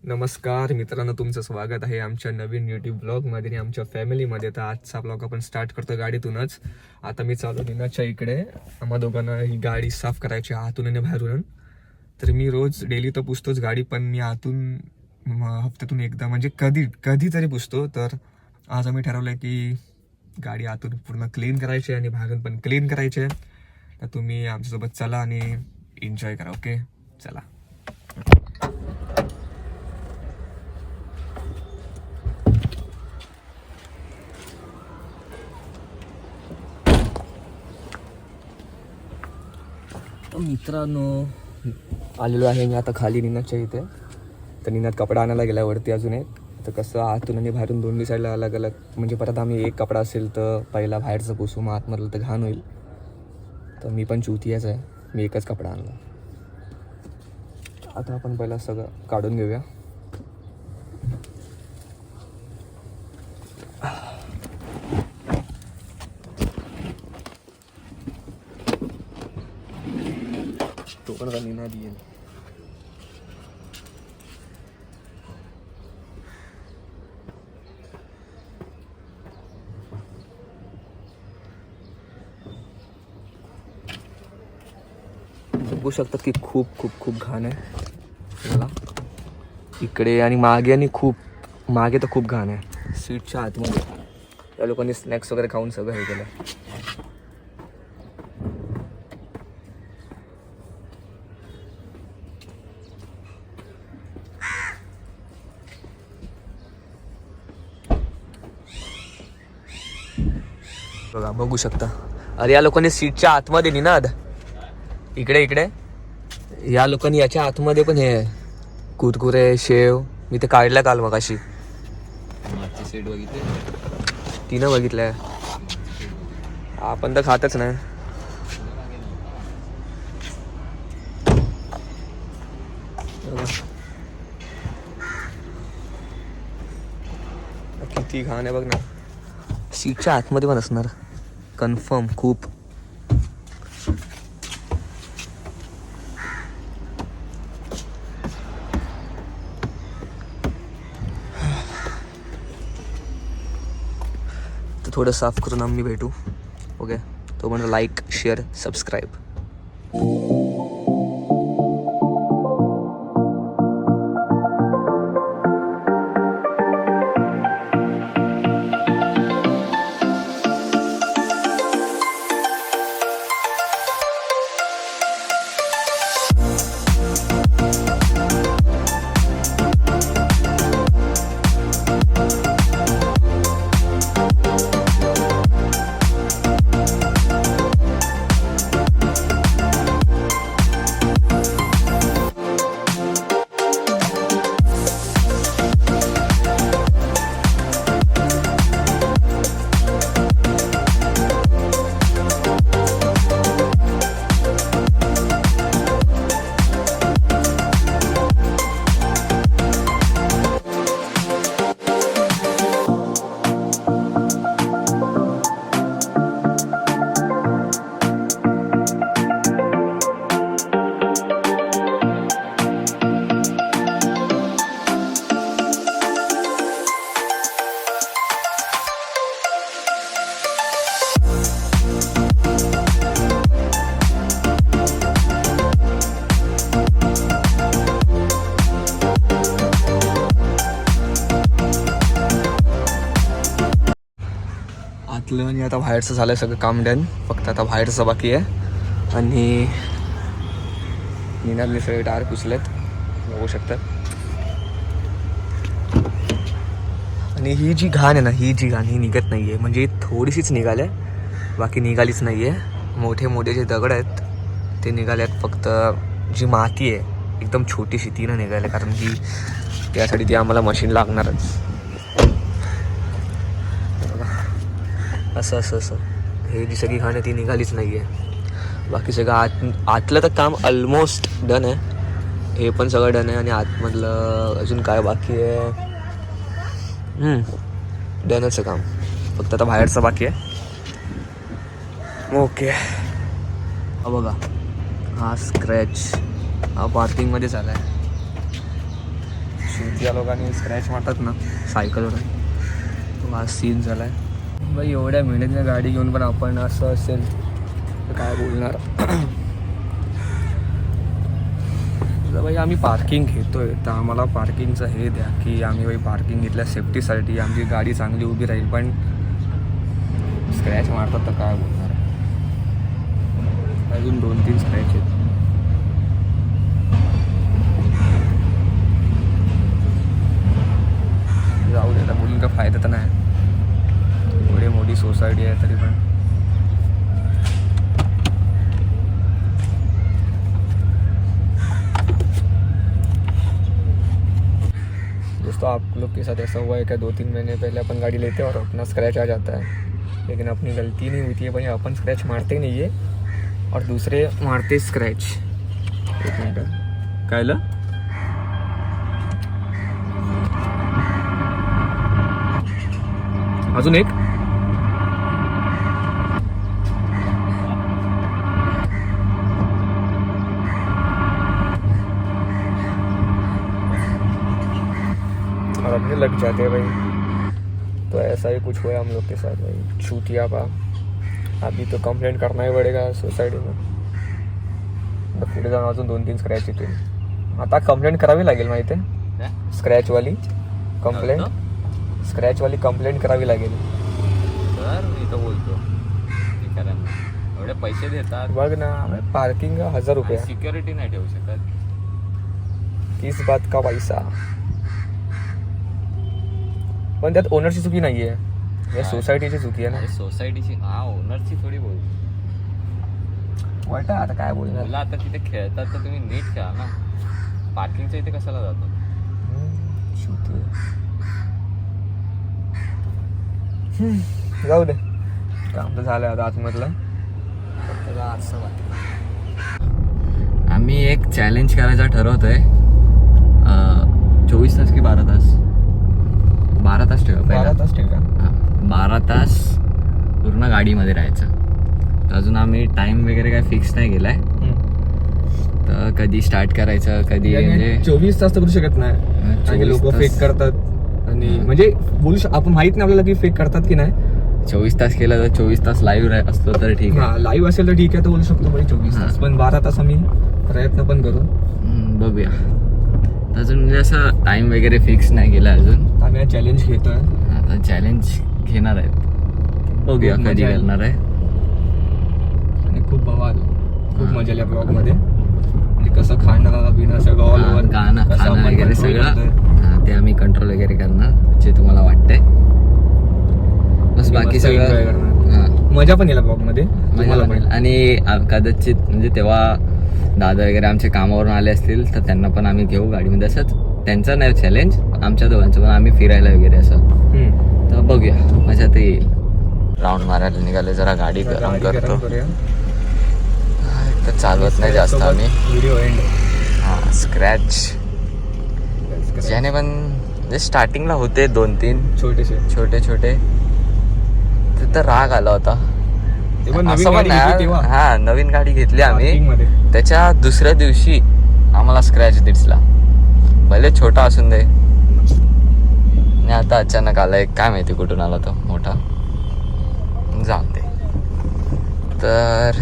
नमस्कार मित्रांनो, तुमचं स्वागत आहे आमच्या नवीन यूट्यूब ब्लॉगमध्ये आणि आमच्या फॅमिलीमध्ये. तर आजचा ब्लॉग आपण स्टार्ट करतो गाडीतूनच. आता मी चालू निनाच्या इकडे. आम्हा दोघांना ही गाडी साफ करायची आतून आणि बाहेरून. तर मी रोज डेली तर पुसतोच गाडी, पण मी आतून हफ्त्यातून एकदा म्हणजे कधीतरी पुसतो. तर आज आम्ही ठरवलं की गाडी आतून पूर्ण क्लीन करायची आणि बाहेरून पण क्लीन करायचे. तर तुम्ही आमच्यासोबत चला आणि एन्जॉय करा. ओके, चला. मित्रांनो, आलेलो आहे मी आता खाली निनादच्या इथे. तर निनाद कपडा आणायला गेला वरती अजून एक. तर कसं आतून आणि बाहेरून दोन्ही साईडला अलग अलग, म्हणजे परत आम्ही एक कपडा असेल तर पहिला बाहेरचं पुसू, मग आतमधलं तर घाण होईल. तर मी पण चुतीयाच आहे, मी एकच कपडा आणला. आता आपण पहिला सगळं काढून घेऊया. तो पण निनाद येईल. बघू शकतात की खूप खूप खूप घाण आहे मला इकडे आणि मागे, आणि खूप मागे तर खूप घाण आहे सीटच्या आतमध्ये. या लोकांनी स्नॅक्स वगैरे खाऊन सगळं हे केलं. बघा, बघू शकता. अरे या लोकांनी सीटच्या आतमध्ये निनाद इकडे या लोकांनी याच्या आतमध्ये पण हे कुरकुरे शेव मी ते काढल्या काल मगाशी. सीट बघितले, तिनं बघितलंय. आपण तर खातच नाही. किती घाण आहे बघ ना. सीटच्या आतमध्ये पण असणार कन्फर्म खूप. तर थोडं साफ करून आम्ही भेटू. ओके, तो म्हणजे लाईक शेअर सबस्क्राईब. आतलं आणि आता बाहेरचं झालं सगळं काम डन. फक्त आता बाहेरचं बाकी आहे. आणि निनादने सगळे टायर पुसलेत, बघू शकतात. आणि ही जी घाण आहे ना, ही निघत नाही आहे. म्हणजे थोडीशीच निघाली आहे, बाकी निघालीच नाही आहे. मोठे मोठे जे दगड आहेत ते निघाले आहेत. फक्त जी माती आहे एकदम छोटीशी ती ना निघाली, कारण की त्यासाठी ती आम्हाला मशीन लागणारच. असं हे जी सगळी घाण आहे ती निघालीच नाही आहे. बाकी सगळं आतलं तर काम ऑलमोस्ट डन आहे. हे पण सगळं डन आहे. आणि आतमधलं अजून काय बाकी आहे, डनच आहे काम. फक्त आता बाहेरचं बाकी आहे. ओके, हा बघा, हा स्क्रॅच हा पार्किंगमध्ये झाला आहे. शेवटी या लोकांनी स्क्रॅच मारतात ना सायकलवर, तो हा सीन झाला आहे बाई. एवढ्या मेहनतीने गाडी घेऊन पण आपण असं असेल तर काय बोलणार. तर बाई आम्ही पार्किंग घेतोय तर आम्हाला पार्किंगचं हे द्या की आम्ही बाई पार्किंग घेतल्या सेफ्टीसाठी, आमची गाडी चांगली उभी राहील. पण स्क्रॅच मारतात तर काय बोलणार. अजून 2-3 स्क्रॅच आहेत. जाऊ दे, बोलून का फायदा तर नाही. एवढी मोठी सोसायटी आहे तरी पण. दोस्तों आप लोग के साथ ऐसा हुआ है क्या 2-3 महीने पहले अपन गाड़ी लेते हैं और अपना स्क्रैच आ जाता है, लेकिन अपनी गलती नहीं होती है भाई. अपन स्क्रैच मारते नहीं है और दूसरे मारते स्क्रैच. एक मिनट काय लं अजून एक. और अपने लग जाते हैं भाई. तो ऐसा ही कुछ हुआ है हम लोग के साथ भाई. छूटिया का अभी तो कंप्लेंट करना ही पड़ेगा सोसायटी में. पुढे जाऊन अजून 2-3 स्क्रॅच येतील. आता कंप्लेंट करावी लागेल माहिती आहे. स्क्रॅचवाली कंप्लेंट, स्क्रॅचवाली कंप्लेंट करावी लागेल. तर मी तर बोलतो एवढे पैसे देतात. बघ ना, पार्किंग 1000 रुपये, सिक्युरिटी नाही ठेवू शकत. किस बात का पैसा. पण त्यात ओनरची चुकी नाहीये, या सोसायटीची चुकी आहे ना. सोसायटीची ओनरची थोडी बोल. वाटतं आता काय बोलणार. मुलं आता तिथे खेळतात तर तुम्ही नीट खेळा ना. पार्किंगच्या इथे कशाला जातो. जाऊ दे, काम तर झालं आता आतमधलं. असं आम्ही एक चॅलेंज करायचा ठरवतोय. 24 तास की 12 तास. 12 तास ठेवा पहिला. 12 तास ठेवा. 12 तास पूर्ण गाडीमध्ये राहायचं. तर अजून आम्ही टाइम वगैरे काय फिक्स नाही केलाय. तर कधी स्टार्ट करायचं कधी म्हणजे 24 तास तर करू शकत नाही. 24 लोक तास. फेक करतात आणि म्हणजे बोलू आपण माहित नाही आपल्याला की फेक करतात की नाही. 24 तास केलं तर 24 तास लाईव्ह असलो तर ठीक आहे. लाईव्ह असेल तर ठीक आहे, तर बोलू शकतो भाई 24 तास. पण 12 तास आम्ही प्रयत्न पण करू. बघूया. अजून म्हणजे असं टाइम वगैरे फिक्स नाही केला अजून. आम्ही चॅलेंज घेतोय. आता चॅलेंज घेणार आहेत. बघूया खूप कधी मजा आहे. करणार आहे. आणि खूप बवाल, खूप मजा आली ब्लॉग मध्ये. म्हणजे कसं खाणं पिणं सगळं ऑल ओव्हर, गाणं खाणं वगैरे सगळं ते आम्ही कंट्रोल वगैरे करणार जे तुम्हाला वाटतंय. बस बाकी सगळं मजा पण येईल ब्लॉग मध्ये. मजा पण. आणि कदाचित म्हणजे तेव्हा दादा वगैरे आमच्या कामावरून आले असतील तर त्यांना पण आम्ही घेऊ गाडीमध्ये. असंच त्यांचं नाही चॅलेंज, आमच्या दोघांचं पण. आम्ही फिरायला वगैरे असं. तर बघूया, मजा तर येईल. राऊंड मारायला निघाले, जरा गाडी गरम करतो. तर चालवत नाही जास्त आम्ही. Video end. स्क्रॅच ज्याने पण जे स्टार्टिंगला होते 2-3 छोटे छोटे तिथं राग आला होता. असं पण नाही. नवीन गाडी घेतली आम्ही. त्याच्या दुसऱ्या दिवशी आम्हाला स्क्रॅच दिसला. भले छोटा असून दे. आणि आता अचानक आलाय, काय माहिती कुठून आला तो मोठा. जाऊ दे. तर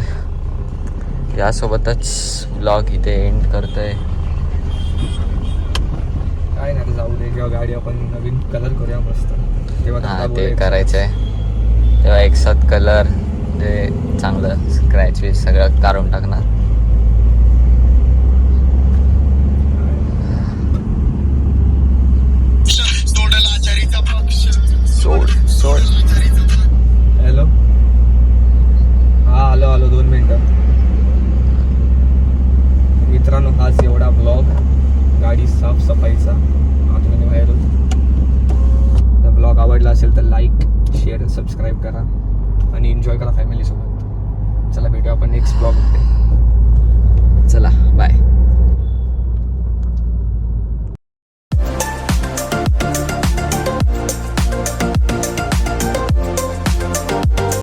यासोबतच ब्लॉग इथे एंड करतोय. काय नाही, जाऊ दे. जेव्हा गाडी आपण नवीन कलर करूया मस्त तेव्हा ते करायचंय. तेव्हा एक साथ कलर ते चांगलं स्क्रॅच सगळं काढून टाकणार. सोड. हॅलो. आलो 2 मिनिटं. मित्रांनो, हाच एवढा ब्लॉग गाडी साफसफाईचा आतून आणि बाहेरून. जर ब्लॉग आवडला असेल तर लाईक, शेअर, सबस्क्राईब करा आणि एन्जॉय करा फॅमिलीसोबत. चला भेटूया आपण नेक्स्ट ब्लॉगमध्ये. चला बाय.